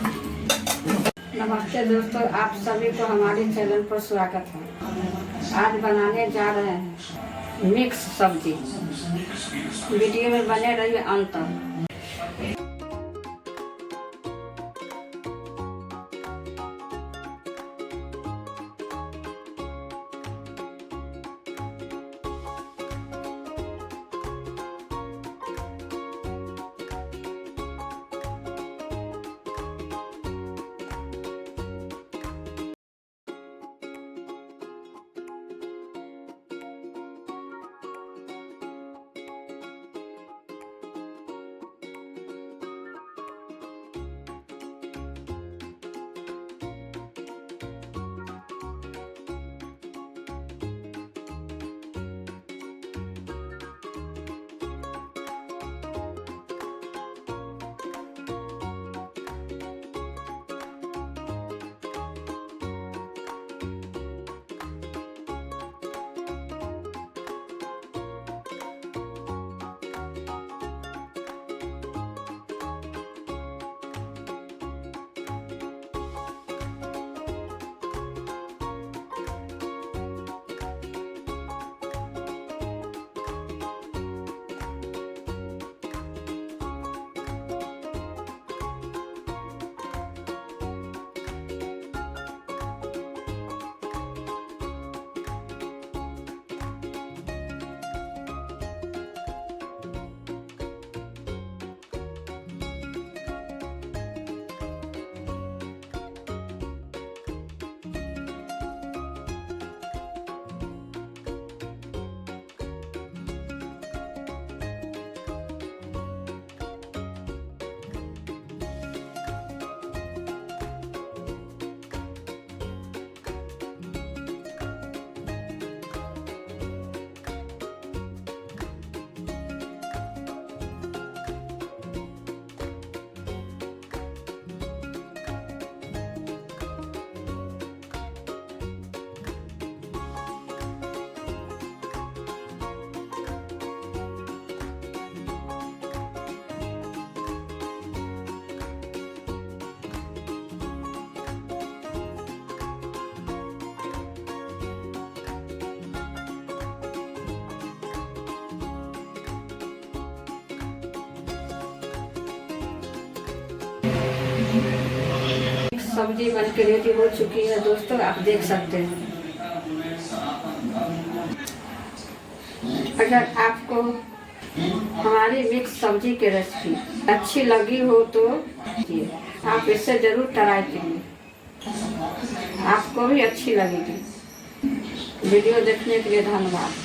नमस्ते दोस्तों, आप सभी को हमारे चैनल पर स्वागत है। आज बनाने जा रहे हैं मिक्स सब्जी। वीडियो में बने रहिए अंत तक। सब्जी बन के रेडी हो चुकी है दोस्तों, आप देख सकते हैं। अगर आपको हमारी मिक्स सब्जी की रेसिपी अच्छी लगी हो तो आप इससे जरूर ट्राई कीजिए, आपको भी अच्छी लगेगी। वीडियो देखने के लिए धन्यवाद।